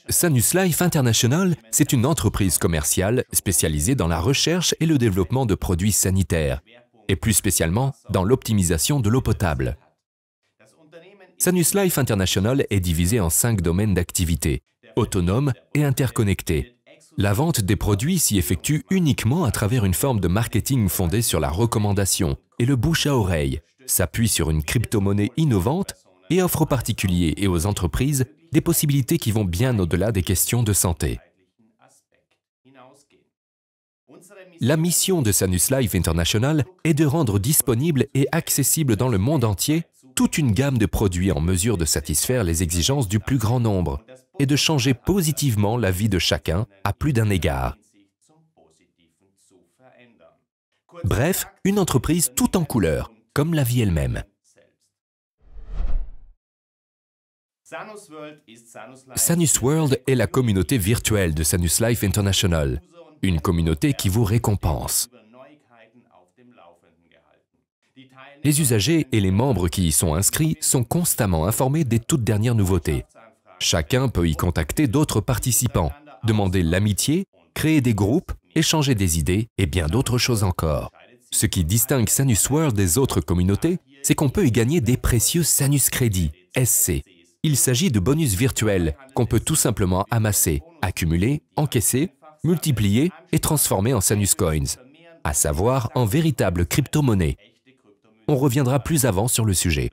Sanus Life International, c'est une entreprise commerciale spécialisée dans la recherche et le développement de produits sanitaires, et plus spécialement dans l'optimisation de l'eau potable. Sanus Life International est divisé en 5 domaines d'activité, autonomes et interconnectés. La vente des produits s'y effectue uniquement à travers une forme de marketing fondée sur la recommandation et le bouche à oreille, s'appuie sur une crypto-monnaie innovante et offre aux particuliers et aux entreprises des possibilités qui vont bien au-delà des questions de santé. La mission de Sanus Life International est de rendre disponible et accessible dans le monde entier toute une gamme de produits en mesure de satisfaire les exigences du plus grand nombre et de changer positivement la vie de chacun à plus d'un égard. Bref, une entreprise tout en couleurs, comme la vie elle-même. Sanus World est la communauté virtuelle de Sanus Life International, une communauté qui vous récompense. Les usagers et les membres qui y sont inscrits sont constamment informés des toutes dernières nouveautés. Chacun peut y contacter d'autres participants, demander l'amitié, créer des groupes, échanger des idées et bien d'autres choses encore. Ce qui distingue Sanus World des autres communautés, c'est qu'on peut y gagner des précieux Sanus Crédits, SC. Il s'agit de bonus virtuels qu'on peut tout simplement amasser, accumuler, encaisser, multiplier et transformer en Sanus Coins, à savoir en véritables crypto-monnaies. On reviendra plus avant sur le sujet.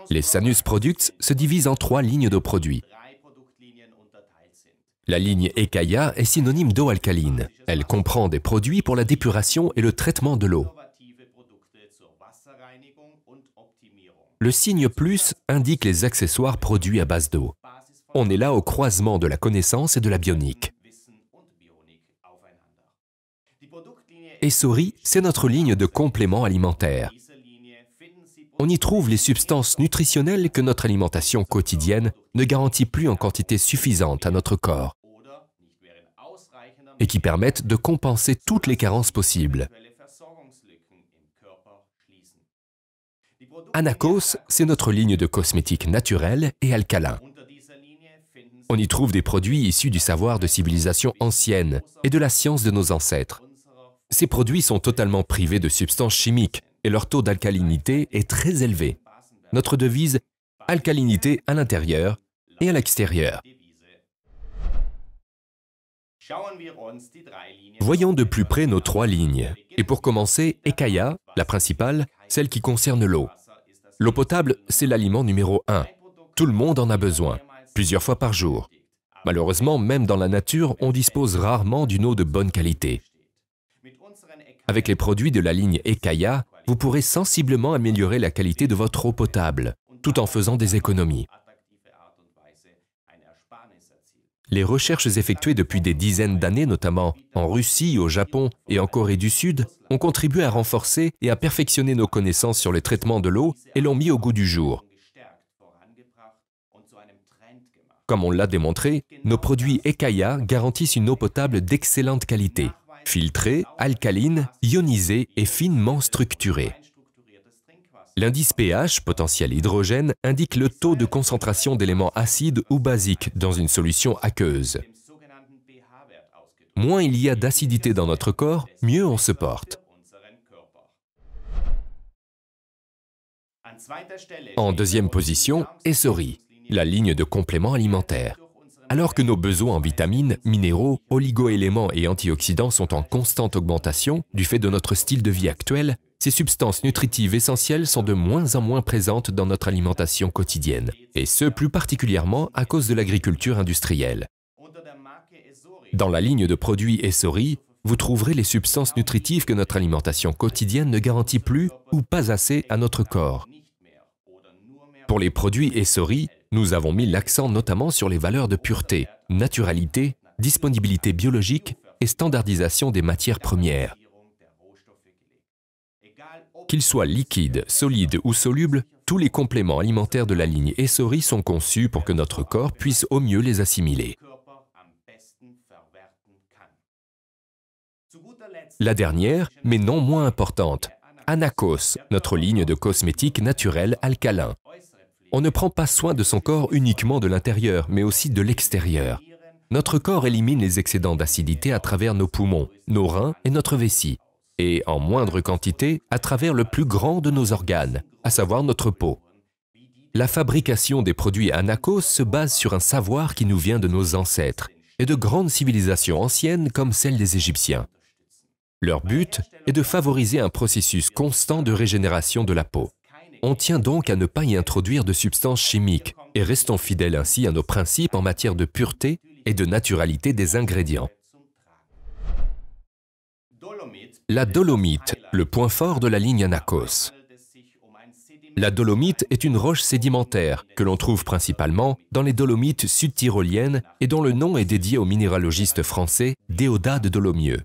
Les Sanus Products se divisent en 3 lignes de produits. La ligne Ekaya est synonyme d'eau alcaline. Elle comprend des produits pour la dépuration et le traitement de l'eau. Le signe plus indique les accessoires produits à base d'eau. On est là au croisement de la connaissance et de la bionique. Essori, c'est notre ligne de compléments alimentaires. On y trouve les substances nutritionnelles que notre alimentation quotidienne ne garantit plus en quantité suffisante à notre corps et qui permettent de compenser toutes les carences possibles. Anakos, c'est notre ligne de cosmétiques naturels et alcalins. On y trouve des produits issus du savoir de civilisations anciennes et de la science de nos ancêtres. Ces produits sont totalement privés de substances chimiques et leur taux d'alcalinité est très élevé. Notre devise, alcalinité à l'intérieur et à l'extérieur. Voyons de plus près nos 3 lignes. Et pour commencer, Ekaya, la principale, celle qui concerne l'eau. L'eau potable, c'est l'aliment numéro 1. Tout le monde en a besoin, plusieurs fois par jour. Malheureusement, même dans la nature, on dispose rarement d'une eau de bonne qualité. Avec les produits de la ligne Ekaya, vous pourrez sensiblement améliorer la qualité de votre eau potable, tout en faisant des économies. Les recherches effectuées depuis des dizaines d'années, notamment en Russie, au Japon et en Corée du Sud, ont contribué à renforcer et à perfectionner nos connaissances sur le traitement de l'eau et l'ont mis au goût du jour. Comme on l'a démontré, nos produits Ekaya garantissent une eau potable d'excellente qualité, filtrée, alcaline, ionisée et finement structurée. L'indice pH, potentiel hydrogène, indique le taux de concentration d'éléments acides ou basiques dans une solution aqueuse. Moins il y a d'acidité dans notre corps, mieux on se porte. En deuxième position, Essori, la ligne de compléments alimentaires. Alors que nos besoins en vitamines, minéraux, oligo-éléments et antioxydants sont en constante augmentation du fait de notre style de vie actuel, ces substances nutritives essentielles sont de moins en moins présentes dans notre alimentation quotidienne, et ce plus particulièrement à cause de l'agriculture industrielle. Dans la ligne de produits Essori, vous trouverez les substances nutritives que notre alimentation quotidienne ne garantit plus ou pas assez à notre corps. Pour les produits Essori, nous avons mis l'accent notamment sur les valeurs de pureté, naturalité, disponibilité biologique et standardisation des matières premières. Qu'ils soient liquides, solides ou solubles, tous les compléments alimentaires de la ligne Essori sont conçus pour que notre corps puisse au mieux les assimiler. La dernière, mais non moins importante, Anacos, notre ligne de cosmétiques naturels alcalins. On ne prend pas soin de son corps uniquement de l'intérieur, mais aussi de l'extérieur. Notre corps élimine les excédents d'acidité à travers nos poumons, nos reins et notre vessie, et en moindre quantité à travers le plus grand de nos organes, à savoir notre peau. La fabrication des produits Anacos se base sur un savoir qui nous vient de nos ancêtres et de grandes civilisations anciennes comme celle des Égyptiens. Leur but est de favoriser un processus constant de régénération de la peau. On tient donc à ne pas y introduire de substances chimiques et restons fidèles ainsi à nos principes en matière de pureté et de naturalité des ingrédients. La dolomite, le point fort de la ligne Anacos. La dolomite est une roche sédimentaire que l'on trouve principalement dans les Dolomites sud-tyroliennes et dont le nom est dédié au minéralogiste français Déodat de Dolomieu.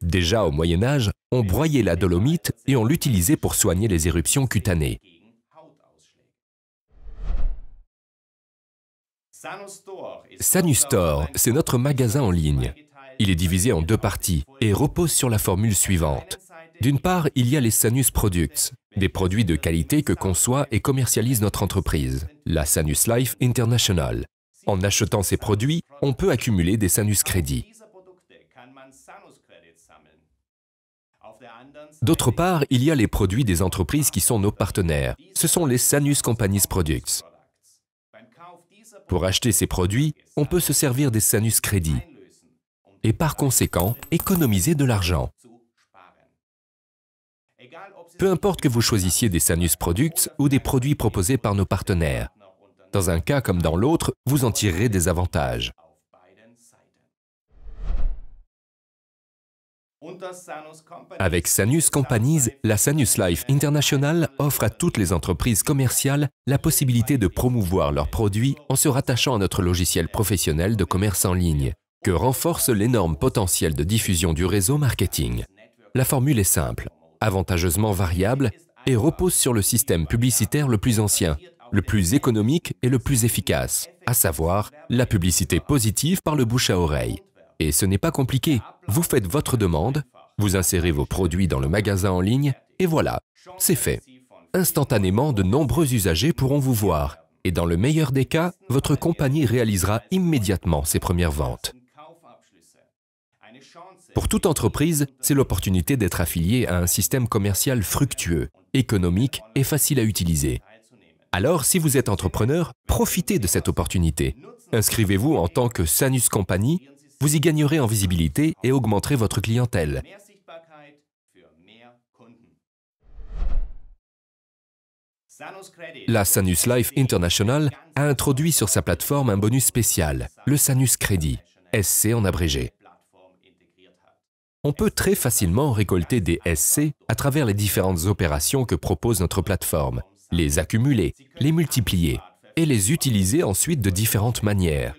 Déjà au Moyen Âge, on broyait la dolomite et on l'utilisait pour soigner les éruptions cutanées. Sanustore, c'est notre magasin en ligne. Il est divisé en deux parties et repose sur la formule suivante. D'une part, il y a les Sanus Products, des produits de qualité que conçoit et commercialise notre entreprise, la Sanus Life International. En achetant ces produits, on peut accumuler des Sanus Crédits. D'autre part, il y a les produits des entreprises qui sont nos partenaires. Ce sont les Sanus Companies Products. Pour acheter ces produits, on peut se servir des Sanus Crédits et par conséquent économiser de l'argent. Peu importe que vous choisissiez des Sanus Products ou des produits proposés par nos partenaires. Dans un cas comme dans l'autre, vous en tirerez des avantages. Avec Sanus Companies, la Sanus Life International offre à toutes les entreprises commerciales la possibilité de promouvoir leurs produits en se rattachant à notre logiciel professionnel de commerce en ligne, que renforce l'énorme potentiel de diffusion du réseau marketing. La formule est simple, avantageusement variable et repose sur le système publicitaire le plus ancien, le plus économique et le plus efficace, à savoir la publicité positive par le bouche à oreille. Et ce n'est pas compliqué, vous faites votre demande, vous insérez vos produits dans le magasin en ligne et voilà, c'est fait. Instantanément, de nombreux usagers pourront vous voir et dans le meilleur des cas, votre compagnie réalisera immédiatement ses premières ventes. Pour toute entreprise, c'est l'opportunité d'être affilié à un système commercial fructueux, économique et facile à utiliser. Alors, si vous êtes entrepreneur, profitez de cette opportunité. Inscrivez-vous en tant que Sanus Company, vous y gagnerez en visibilité et augmenterez votre clientèle. La Sanus Life International a introduit sur sa plateforme un bonus spécial, le Sanus Crédit, SC en abrégé. On peut très facilement récolter des SC à travers les différentes opérations que propose notre plateforme, les accumuler, les multiplier et les utiliser ensuite de différentes manières.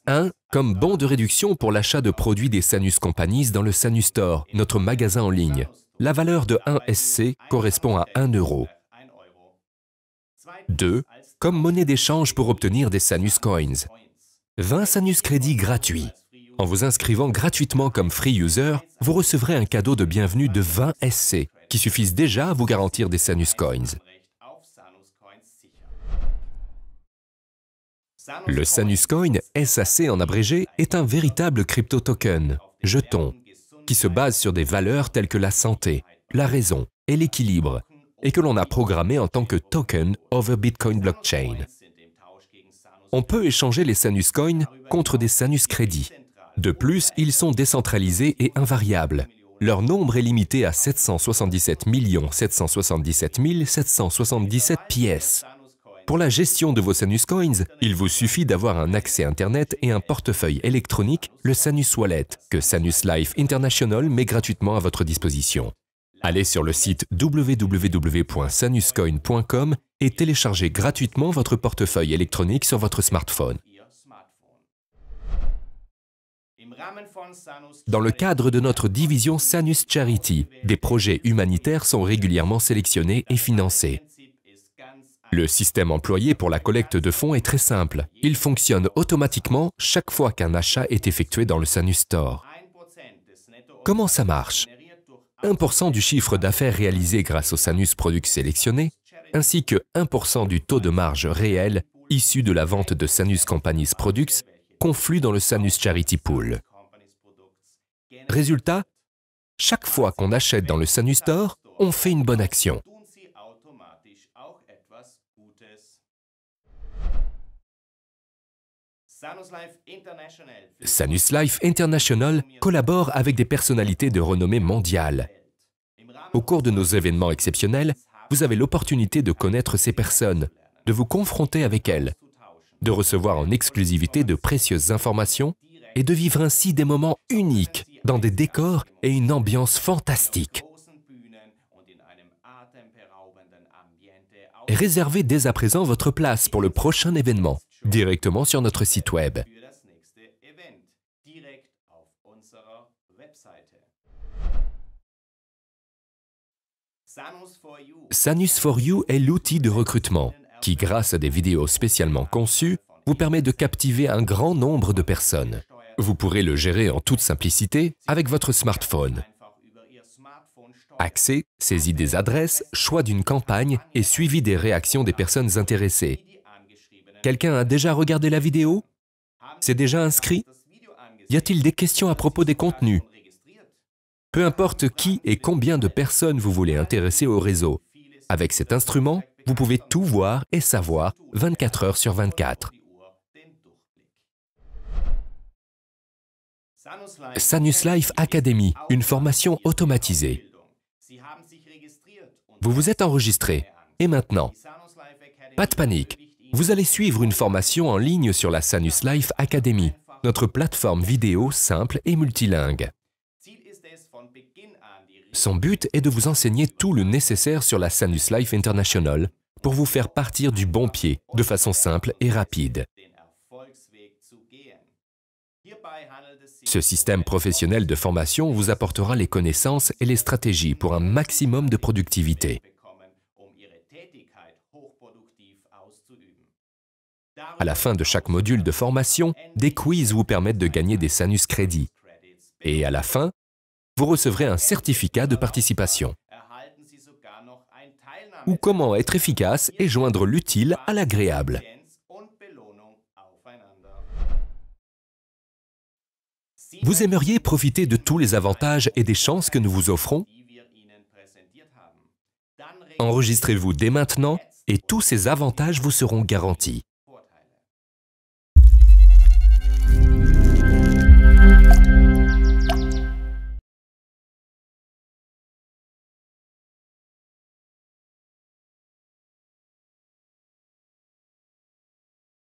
1. Comme bon de réduction pour l'achat de produits des Sanus Companies dans le Sanus Store, notre magasin en ligne. La valeur de 1 SC correspond à 1 euro. 2. Comme monnaie d'échange pour obtenir des Sanus Coins. 20 Sanus Crédits gratuits. En vous inscrivant gratuitement comme free user, vous recevrez un cadeau de bienvenue de 20 SC, qui suffisent déjà à vous garantir des Sanus Coins. Le Sanus Coin, SAC en abrégé, est un véritable crypto-token, jeton, qui se base sur des valeurs telles que la santé, la raison et l'équilibre, et que l'on a programmé en tant que token over Bitcoin blockchain. On peut échanger les Sanus Coins contre des Sanus Crédits. De plus, ils sont décentralisés et invariables. Leur nombre est limité à 777 777 777 pièces. Pour la gestion de vos Sanus Coins, il vous suffit d'avoir un accès Internet et un portefeuille électronique, le Sanus Wallet, que Sanus Life International met gratuitement à votre disposition. Allez sur le site www.sanuscoin.com et téléchargez gratuitement votre portefeuille électronique sur votre smartphone. Dans le cadre de notre division Sanus Charity, des projets humanitaires sont régulièrement sélectionnés et financés. Le système employé pour la collecte de fonds est très simple. Il fonctionne automatiquement chaque fois qu'un achat est effectué dans le Sanus Store. Comment ça marche? 1% du chiffre d'affaires réalisé grâce au Sanus Products sélectionné, ainsi que 1% du taux de marge réel issu de la vente de Sanus Companies Products conflue dans le Sanus Charity Pool. Résultat, chaque fois qu'on achète dans le Sanus Store, on fait une bonne action. Sanus Life International collabore avec des personnalités de renommée mondiale. Au cours de nos événements exceptionnels, vous avez l'opportunité de connaître ces personnes, de vous confronter avec elles, de recevoir en exclusivité de précieuses informations et de vivre ainsi des moments uniques dans des décors et une ambiance fantastique. Réservez dès à présent votre place pour le prochain événement, directement sur notre site web. Sanus for You est l'outil de recrutement qui, grâce à des vidéos spécialement conçues, vous permet de captiver un grand nombre de personnes. Vous pourrez le gérer en toute simplicité avec votre smartphone. Accès, saisie des adresses, choix d'une campagne et suivi des réactions des personnes intéressées. Quelqu'un a déjà regardé la vidéo? C'est déjà inscrit? Y a-t-il des questions à propos des contenus? Peu importe qui et combien de personnes vous voulez intéresser au réseau. Avec cet instrument, vous pouvez tout voir et savoir 24 heures sur 24. Sanus Life Academy, une formation automatisée. Vous vous êtes enregistré. Et maintenant? Pas de panique. Vous allez suivre une formation en ligne sur la Sanus Life Academy, notre plateforme vidéo simple et multilingue. Son but est de vous enseigner tout le nécessaire sur la Sanus Life International pour vous faire partir du bon pied de façon simple et rapide. Ce système professionnel de formation vous apportera les connaissances et les stratégies pour un maximum de productivité. À la fin de chaque module de formation, des quiz vous permettent de gagner des Sanus crédits. Et à la fin, vous recevrez un certificat de participation. Ou comment être efficace et joindre l'utile à l'agréable. Vous aimeriez profiter de tous les avantages et des chances que nous vous offrons? Enregistrez-vous dès maintenant et tous ces avantages vous seront garantis.